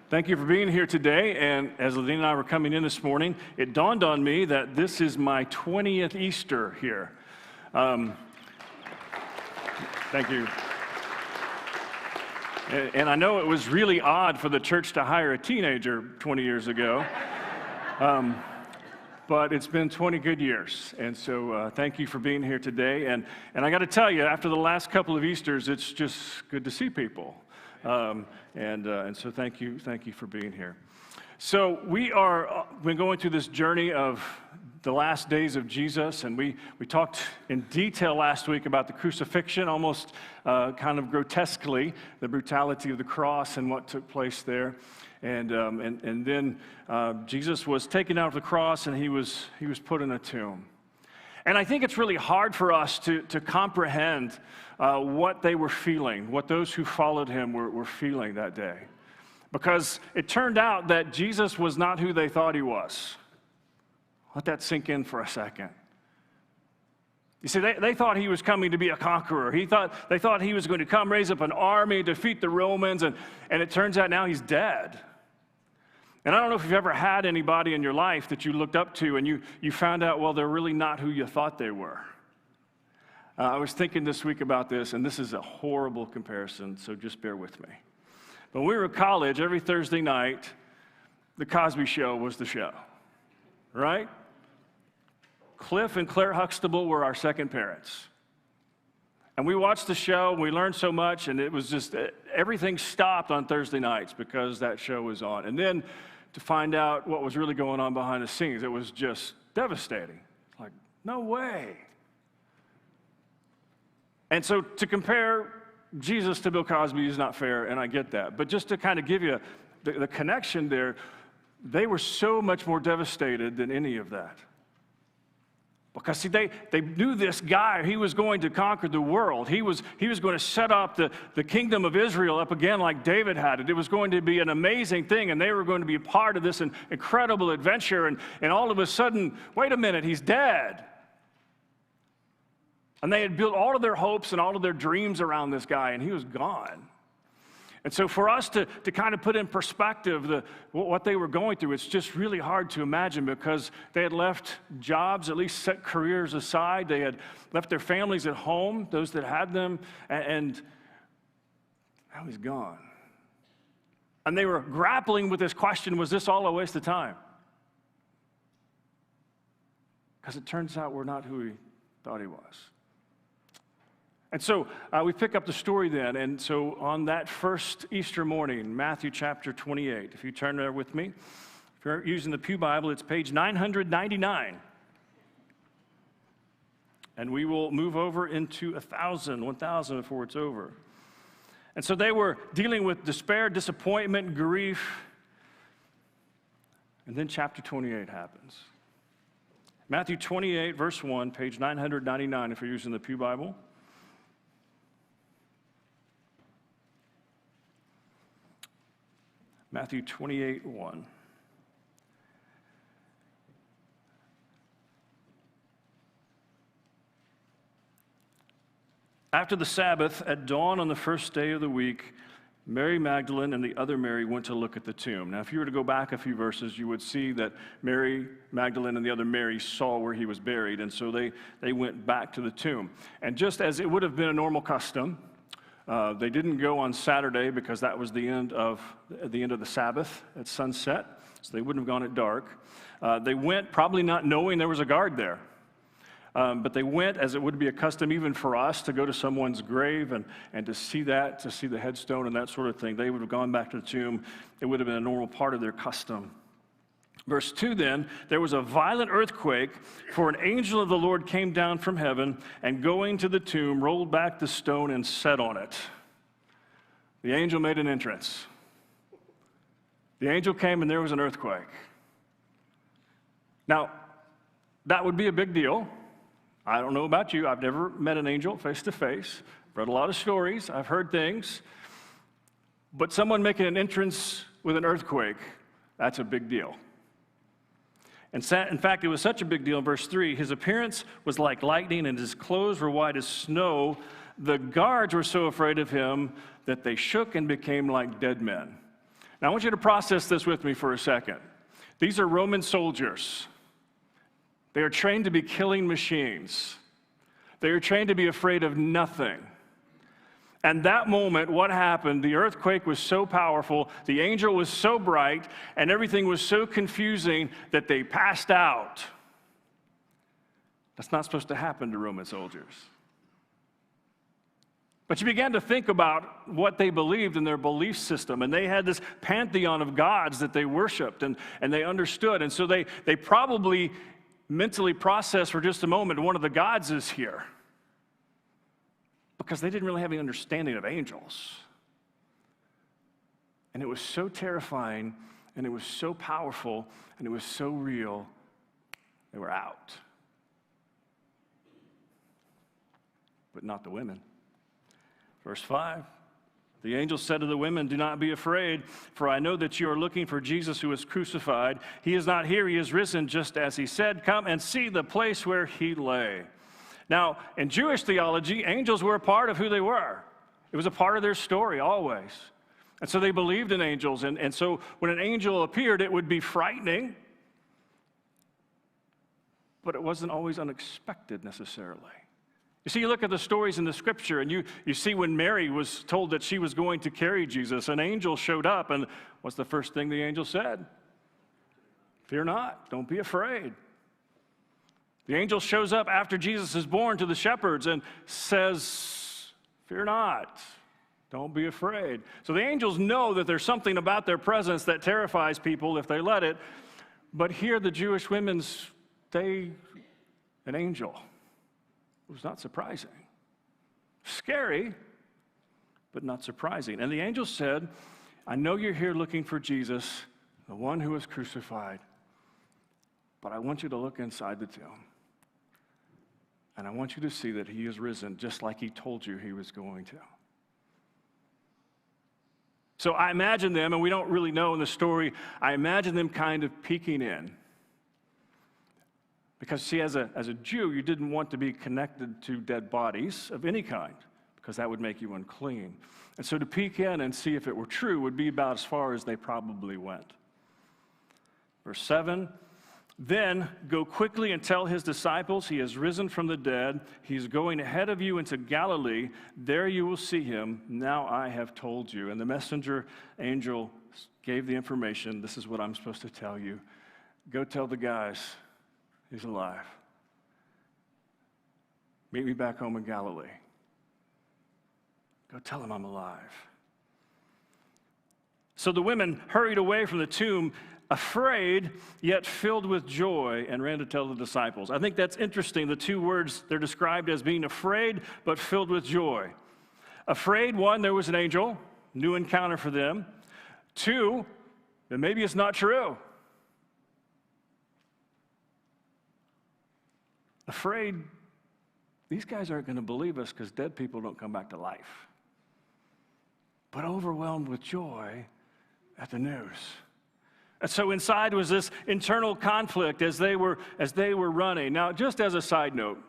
Thank you for being here today. And as Ladine and I were coming in this morning, it dawned on me that this is my 20th Easter here. Thank you. And I know it was really odd for the church to hire a teenager 20 years ago. But it's been 20 good years, and so thank you for being here today. And I got to tell you, after the last couple of Easters, it's just good to see people. And so thank you for being here. So we're going through this journey of the last days of Jesus, and we talked in detail last week about the crucifixion, almost kind of grotesquely, the brutality of the cross and what took place there. And then Jesus was taken out of the cross, and he was put in a tomb. And I think it's really hard for us to comprehend what they were feeling, what those who followed him were feeling that day. Because it turned out that Jesus was not who they thought he was. Let that sink in for a second. You see, they thought he was coming to be a conqueror. They thought he was going to come, raise up an army, defeat the Romans, and it turns out now he's dead. And I don't know if you've ever had anybody in your life that you looked up to and you found out, well, they're really not who you thought they were. I was thinking this week about this, and this is a horrible comparison, so just bear with me. But when we were in college, every Thursday night, the Cosby Show was the show, right? Cliff and Claire Huxtable were our second parents. And we watched the show, and we learned so much, and it was just, everything stopped on Thursday nights because that show was on. And then to find out what was really going on behind the scenes, it was just devastating. Like, no way. And so to compare Jesus to Bill Cosby is not fair, and I get that. But just to kind of give you the connection there, they were so much more devastated than any of that. Because, see, they knew this guy. He was going to conquer the world. He was going to set up the kingdom of Israel up again like David had it. It was going to be an amazing thing, and they were going to be a part of this incredible adventure. And all of a sudden, wait a minute, he's dead. And they had built all of their hopes and all of their dreams around this guy, and he was gone. And so for us to kind of put in perspective what they were going through, it's just really hard to imagine because they had left jobs, at least set careers aside. They had left their families at home, those that had them, and now he's gone. And they were grappling with this question, was this all a waste of time? Because it turns out we're not who we thought he was. And so we pick up the story then. And so on that first Easter morning, Matthew chapter 28, if you turn there with me, if you're using the Pew Bible, it's page 999. And we will move over into 1000 before it's over. And so they were dealing with despair, disappointment, grief. And then chapter 28 happens. Matthew 28, verse 1, page 999, if you're using the Pew Bible. Matthew 28, 1. After the Sabbath, at dawn on the first day of the week, Mary Magdalene and the other Mary went to look at the tomb. Now, if you were to go back a few verses, you would see that Mary Magdalene and the other Mary saw where he was buried, and so they went back to the tomb. And just as it would have been a normal custom, they didn't go on Saturday because that was the end of the Sabbath at sunset, so they wouldn't have gone at dark. They went probably not knowing there was a guard there, but they went as it would be a custom even for us to go to someone's grave and to see the headstone and that sort of thing. They would have gone back to the tomb. It would have been a normal part of their custom. Verse 2 then, there was a violent earthquake, for an angel of the Lord came down from heaven, and going to the tomb, rolled back the stone and sat on it. The angel made an entrance. The angel came and there was an earthquake. Now, that would be a big deal. I don't know about you. I've never met an angel face to face. Read a lot of stories. I've heard things. But someone making an entrance with an earthquake, that's a big deal. In fact, it was such a big deal in verse 3, his appearance was like lightning and his clothes were white as snow. The guards were so afraid of him that they shook and became like dead men. Now, I want you to process this with me for a second. These are Roman soldiers. They are trained to be killing machines. They are trained to be afraid of nothing. And that moment, what happened? The earthquake was so powerful, the angel was so bright, and everything was so confusing that they passed out. That's not supposed to happen to Roman soldiers. But you began to think about what they believed in their belief system, and they had this pantheon of gods that they worshiped and they understood. And so they probably mentally processed for just a moment, one of the gods is here. Because they didn't really have any understanding of angels. And it was so terrifying, and it was so powerful, and it was so real, they were out. But not the women. Verse 5, the angel said to the women, "Do not be afraid, for I know that you are looking for Jesus who was crucified. He is not here, he is risen, just as he said. Come and see the place where he lay." Now, in Jewish theology, angels were a part of who they were. It was a part of their story, always. And so they believed in angels. And so when an angel appeared, it would be frightening. But it wasn't always unexpected, necessarily. You see, you look at the stories in the Scripture, and you see when Mary was told that she was going to carry Jesus, an angel showed up, and what's the first thing the angel said? "Fear not, don't be afraid." The angel shows up after Jesus is born to the shepherds and says, "Fear not, don't be afraid." So the angels know that there's something about their presence that terrifies people if they let it. But here the Jewish women's, an angel. It was not surprising. Scary, but not surprising. And the angel said, "I know you're here looking for Jesus, the one who was crucified, but I want you to look inside the tomb. And I want you to see that he is risen, just like he told you he was going to." So I imagine them, and we don't really know in the story, I imagine them kind of peeking in. Because, see, as a Jew, you didn't want to be connected to dead bodies of any kind, because that would make you unclean. And so to peek in and see if it were true would be about as far as they probably went. Verse 7, "Then go quickly and tell his disciples he has risen from the dead. He's going ahead of you into Galilee. There you will see him. Now I have told you." And the messenger angel gave the information. "This is what I'm supposed to tell you. Go tell the guys he's alive. Meet me back home in Galilee. Go tell him I'm alive." So the women hurried away from the tomb, afraid, yet filled with joy, and ran to tell the disciples. I think that's interesting. The two words, they're described as being afraid, but filled with joy. Afraid, one, there was an angel, new encounter for them. Two, that maybe it's not true. Afraid, these guys aren't going to believe us because dead people don't come back to life. But overwhelmed with joy at the news. And so inside was this internal conflict as they were running. Now, just as a side note,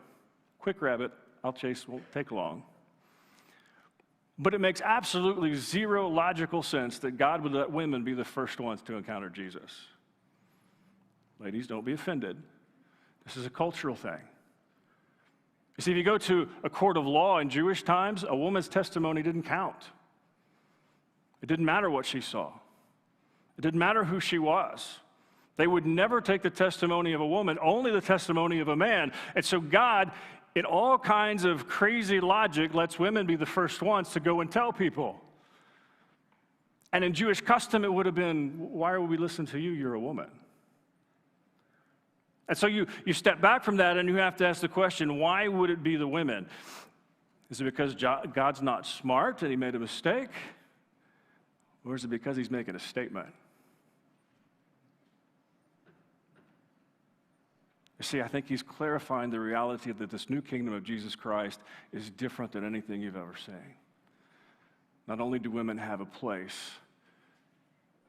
quick rabbit, I'll chase, won't take long. But it makes absolutely zero logical sense that God would let women be the first ones to encounter Jesus. Ladies, don't be offended. This is a cultural thing. You see, if you go to a court of law in Jewish times, a woman's testimony didn't count. It didn't matter what she saw. It didn't matter who she was. They would never take the testimony of a woman, only the testimony of a man. And so God, in all kinds of crazy logic, lets women be the first ones to go and tell people. And in Jewish custom, it would have been, why would we listen to you? You're a woman. And so you step back from that and you have to ask the question, why would it be the women? Is it because God's not smart and he made a mistake? Or is it because he's making a statement? You see, I think he's clarifying the reality that this new kingdom of Jesus Christ is different than anything you've ever seen. Not only do women have a place,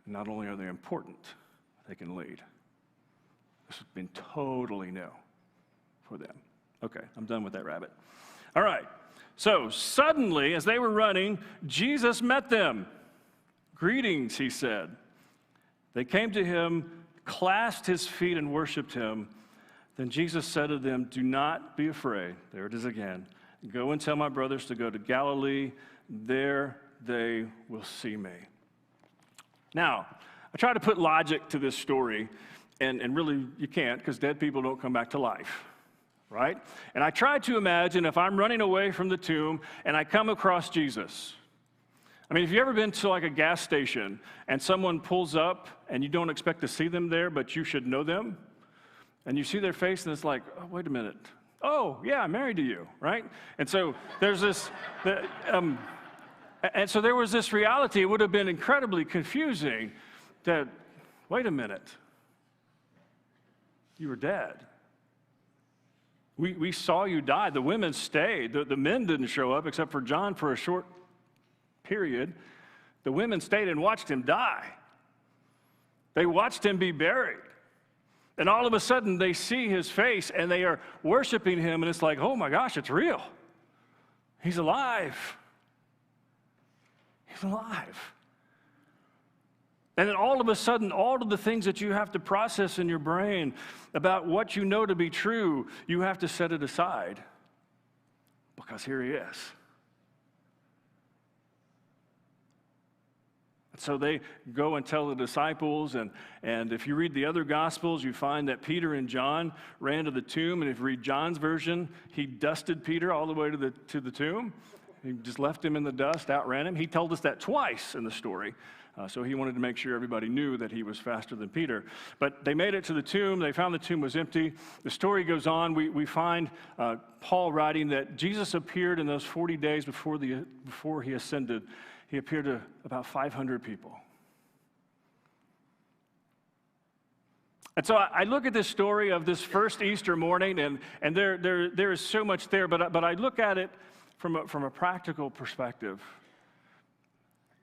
not only are they important, they can lead. This has been totally new for them. Okay, I'm done with that rabbit. All right, so suddenly, as they were running, Jesus met them. "Greetings," he said. They came to him, clasped his feet, and worshiped him. Then Jesus said to them, "Do not be afraid." There it is again. "Go and tell my brothers to go to Galilee. There they will see me." Now, I try to put logic to this story, and really you can't, because dead people don't come back to life, right? And I try to imagine if I'm running away from the tomb and I come across Jesus. I mean, have you ever been to like a gas station and someone pulls up and you don't expect to see them there, but you should know them? And you see their face and it's like, "Oh, wait a minute. Oh, yeah, I'm married to you," right? And so there's this, and so there was this reality. It would have been incredibly confusing that, wait a minute, you were dead. We saw you die. The women stayed. The men didn't show up except for John for a short period. The women stayed and watched him die. They watched him be buried. And all of a sudden, they see his face, and they are worshiping him, and it's like, oh my gosh, it's real. He's alive. He's alive. And then all of a sudden, all of the things that you have to process in your brain about what you know to be true, you have to set it aside, because here he is. So they go and tell the disciples, and if you read the other Gospels, you find that Peter and John ran to the tomb, and if you read John's version, he dusted Peter all the way to the tomb. He just left him in the dust, outran him. He told us that twice in the story, so he wanted to make sure everybody knew that he was faster than Peter. But they made it to the tomb. They found the tomb was empty. The story goes on. We find Paul writing that Jesus appeared in those 40 days before he ascended. He appeared to about 500 people. And so I look at this story of this first Easter morning, and there is so much there, but I look at it from a practical perspective,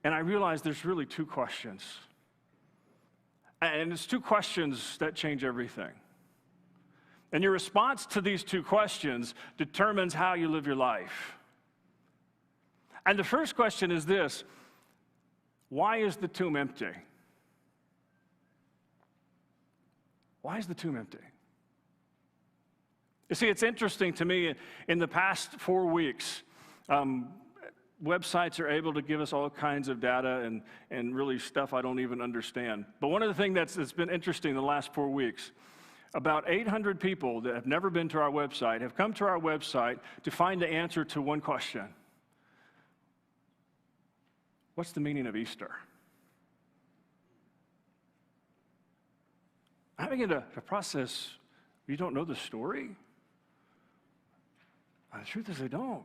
and I realize there's really two questions. And it's two questions that change everything. And your response to these two questions determines how you live your life. And the first question is this: why is the tomb empty? Why is the tomb empty? You see, it's interesting to me, in the past 4 weeks, websites are able to give us all kinds of data and really stuff I don't even understand. But one of the things that's been interesting the last 4 weeks, about 800 people that have never been to our website have come to our website to find the answer to one question. What's the meaning of Easter? I begin to process, you don't know the story? The truth is, they don't.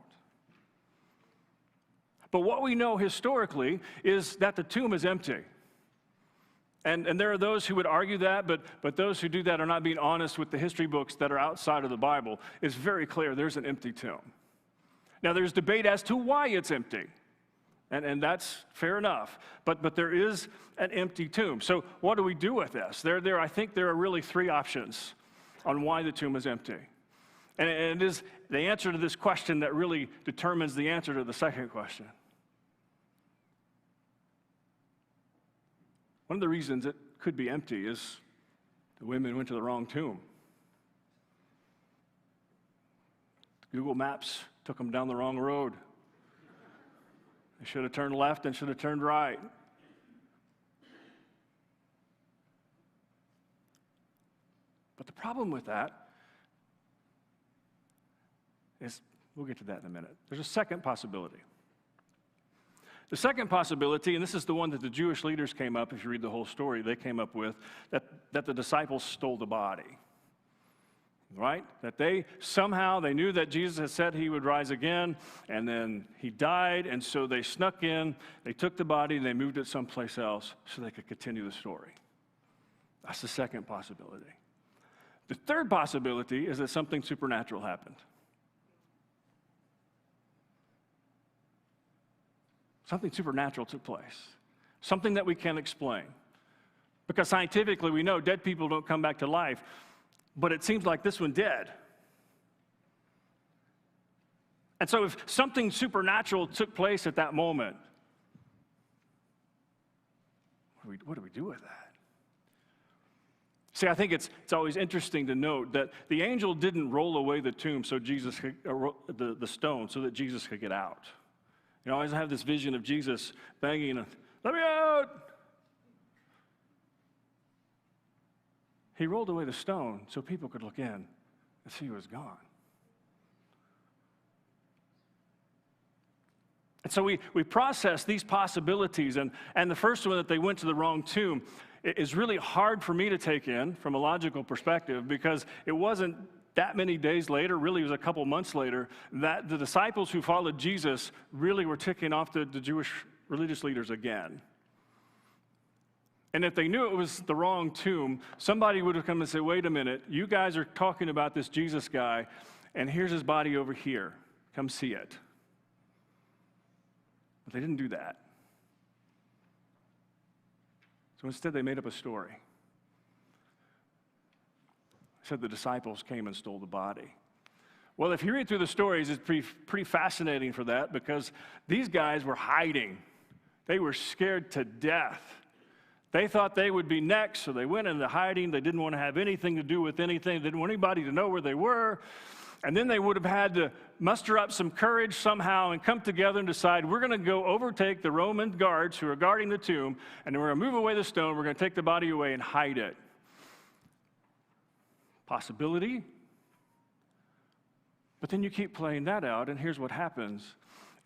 But what we know historically is that the tomb is empty. And there are those who would argue that, but those who do that are not being honest with the history books that are outside of the Bible. It's very clear there's an empty tomb. Now, there's debate as to why it's empty. And that's fair enough, but there is an empty tomb. So what do we do with this? I think there are really three options on why the tomb is empty. And it is the answer to this question that really determines the answer to the second question. One of the reasons it could be empty is the women went to the wrong tomb. Google Maps took them down the wrong road. They should have turned left and should have turned right. But the problem with that is, we'll get to that in a minute. There's a second possibility. The second possibility, and this is the one that the Jewish leaders came up, if you read the whole story, they came up with, that the disciples stole the body. Right? That they knew that Jesus had said he would rise again, and then he died, and so they snuck in, they took the body, and they moved it someplace else so they could continue the story. That's the second possibility. The third possibility is that something supernatural happened. Something supernatural took place. Something that we can't explain. Because scientifically we know dead people don't come back to life. But it seems like this one did. And so if something supernatural took place at that moment, What do we do with that? See, I think it's always interesting to note that the angel didn't roll away the tomb so Jesus could, the stone so that Jesus could get out. You know, I always have this vision of Jesus banging, "Let me out!" He rolled away the stone so people could look in and see he was gone. And so we process these possibilities, and the first one, that they went to the wrong tomb, is really hard for me to take in from a logical perspective, because it wasn't that many days later, really it was a couple months later, that the disciples who followed Jesus really were ticking off the Jewish religious leaders again. And if they knew it was the wrong tomb, somebody would have come and said, "Wait a minute, you guys are talking about this Jesus guy, and here's his body over here. Come see it." But they didn't do that. So instead, they made up a story. They said the disciples came and stole the body. Well, if you read through the stories, it's pretty fascinating for that, because these guys were hiding. They were scared to death. They thought they would be next, so they went into hiding. They didn't want to have anything to do with anything. They didn't want anybody to know where they were. And then they would have had to muster up some courage somehow and come together and decide, we're going to go overtake the Roman guards who are guarding the tomb, and then we're going to move away the stone. We're going to take the body away and hide it. Possibility. But then you keep playing that out, and here's what happens.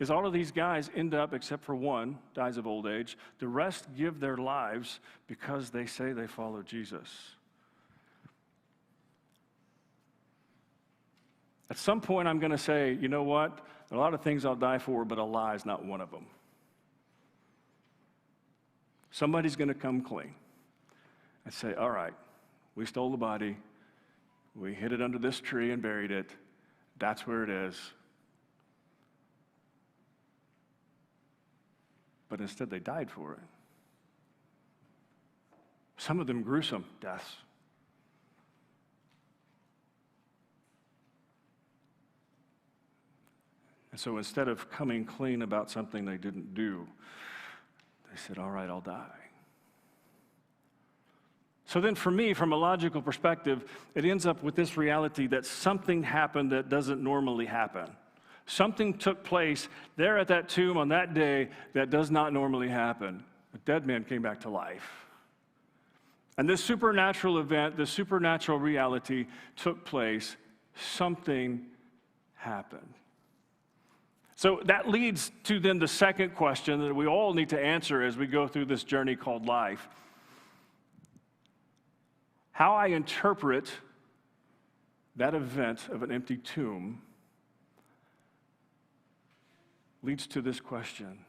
Is all of these guys end up, except for one, dies of old age. The rest give their lives because they say they follow Jesus. At some point, I'm going to say, you know what? There are a lot of things I'll die for, but a lie is not one of them. Somebody's going to come clean and say, all right, we stole the body. We hid it under this tree and buried it. That's where it is. But instead, they died for it. Some of them gruesome deaths. And so instead of coming clean about something they didn't do, they said, all right, I'll die. So then for me, from a logical perspective, it ends up with this reality that something happened that doesn't normally happen. Something took place there at that tomb on that day that does not normally happen. A dead man came back to life. And this supernatural event, this supernatural reality took place. Something happened. So that leads to then the second question that we all need to answer as we go through this journey called life. How I interpret that event of an empty tomb leads to this question: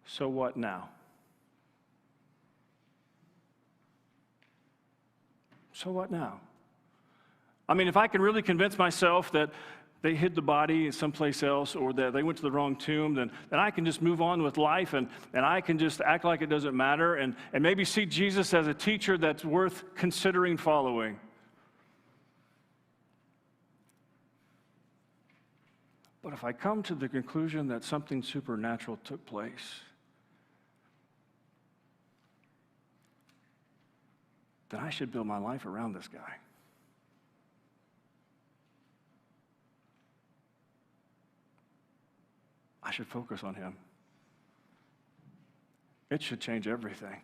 so what now? So what now? I mean, if I can really convince myself that they hid the body someplace else, or that they went to the wrong tomb, then I can just move on with life, and I can just act like it doesn't matter, and maybe see Jesus as a teacher that's worth considering following. But if I come to the conclusion that something supernatural took place, then I should build my life around this guy. I should focus on him. It should change everything.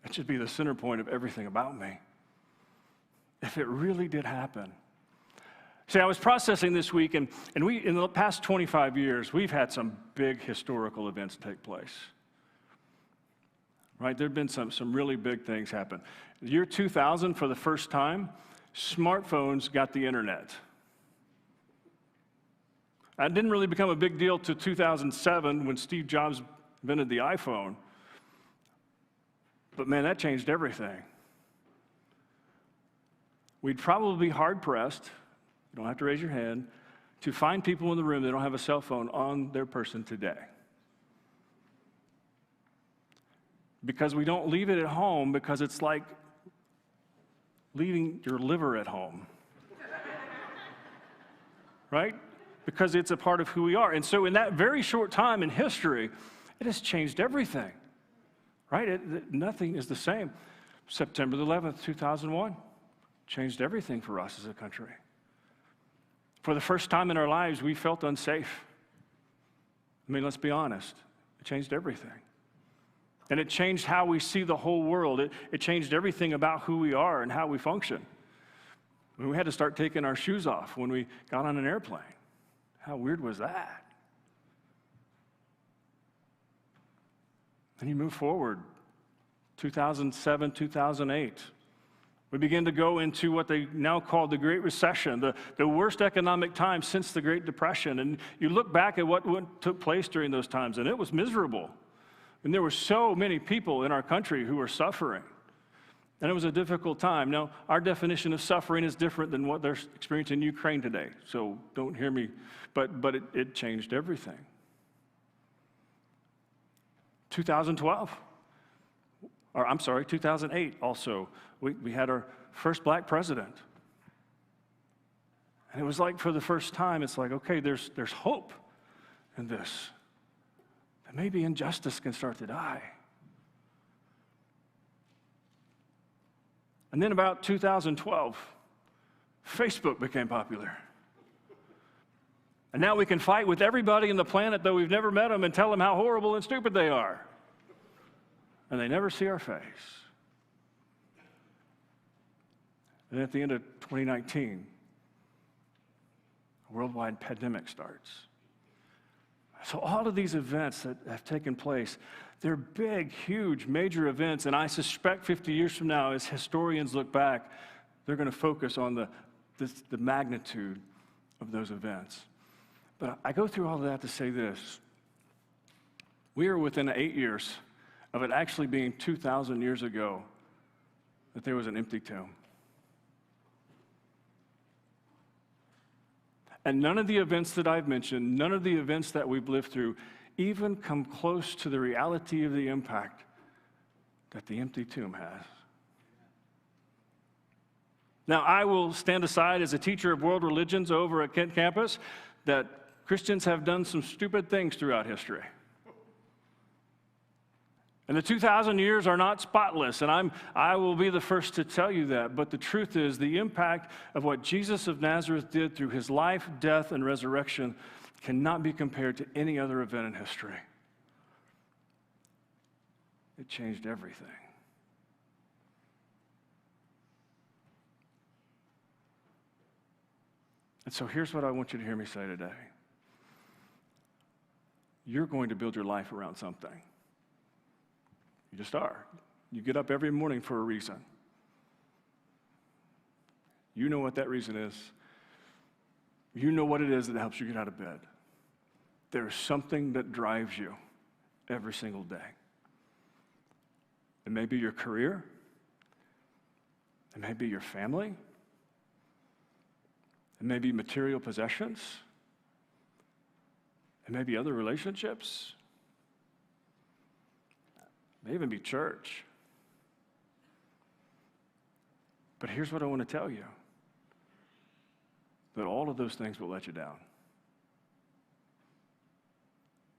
It should be the center point of everything about me. If it really did happen. See, I was processing this week, and we, in the past 25 years, we've had some big historical events take place. Right? There have been some really big things happen. The year 2000, for the first time, smartphones got the internet. That didn't really become a big deal till 2007 when Steve Jobs invented the iPhone. But man, that changed everything. We'd probably be hard-pressed, you don't have to raise your hand, to find people in the room that don't have a cell phone on their person today. Because we don't leave it at home, because it's like leaving your liver at home. Right? Because it's a part of who we are. And so in that very short time in history, It has changed everything, right? Nothing is the same. September the 11th, 2001, changed everything for us as a country. For the first time in our lives, we felt unsafe. I mean, let's be honest. It changed everything. And it changed how we see the whole world. It changed everything about who we are and how we function. We had to start taking our shoes off when we got on an airplane. How weird was that? And you move forward, 2007, 2008. We begin to go into what they now call the Great Recession, the worst economic time since the Great Depression. And you look back at what took place during those times, and it was miserable. And there were so many people in our country who were suffering. And it was a difficult time. Now, our definition of suffering is different than what they're experiencing in Ukraine today. So don't hear me, but it changed everything. 2008 also, we had our first black president. And it was like for the first time, it's like, okay, there's hope in this. That maybe injustice can start to die. And then about 2012, Facebook became popular. And now we can fight with everybody on the planet, though we've never met them, and tell them how horrible and stupid they are. And they never see our face. And at the end of 2019, a worldwide pandemic starts. So all of these events that have taken place, they're big, huge, major events, and I suspect 50 years from now, as historians look back, they're going to focus on the magnitude of those events. But I go through all of that to say this. We are within 8 years of it actually being 2,000 years ago that there was an empty tomb. And none of the events that I've mentioned, none of the events that we've lived through, even come close to the reality of the impact that the empty tomb has. Now, I will stand aside as a teacher of world religions over at Kent campus that Christians have done some stupid things throughout history. And the 2,000 years are not spotless, and I will be the first to tell you that. But the truth is, the impact of what Jesus of Nazareth did through his life, death, and resurrection cannot be compared to any other event in history. It changed everything. And so here's what I want you to hear me say today. You're going to build your life around something. You just are. You get up every morning for a reason. You know what that reason is. You know what it is that helps you get out of bed. There's something that drives you every single day. It may be your career. It may be your family. It may be material possessions. It may be other relationships. It may even be church. But here's what I want to tell you. That all of those things will let you down.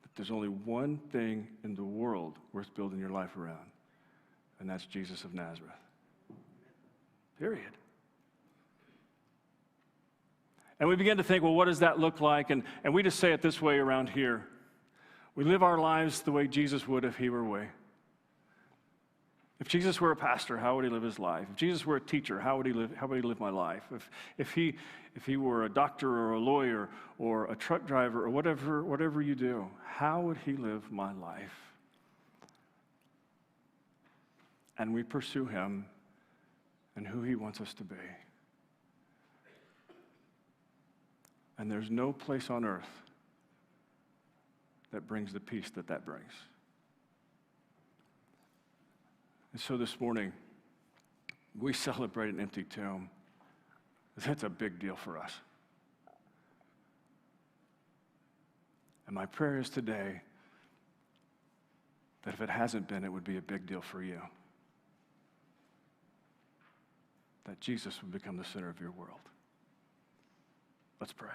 That there's only one thing in the world worth building your life around, and that's Jesus of Nazareth. Period. And we begin to think, well, what does that look like? And we just say it this way around here. We live our lives the way Jesus would if he were away. If Jesus were a pastor, how would he live his life? If Jesus were a teacher, how would he live my life? If he were a doctor or a lawyer or a truck driver or whatever you do, how would he live my life? And we pursue him and who he wants us to be. And there's no place on earth that brings the peace that brings. And so this morning, we celebrate an empty tomb. That's a big deal for us. And my prayer is today that if it hasn't been, it would be a big deal for you. That Jesus would become the center of your world. Let's pray.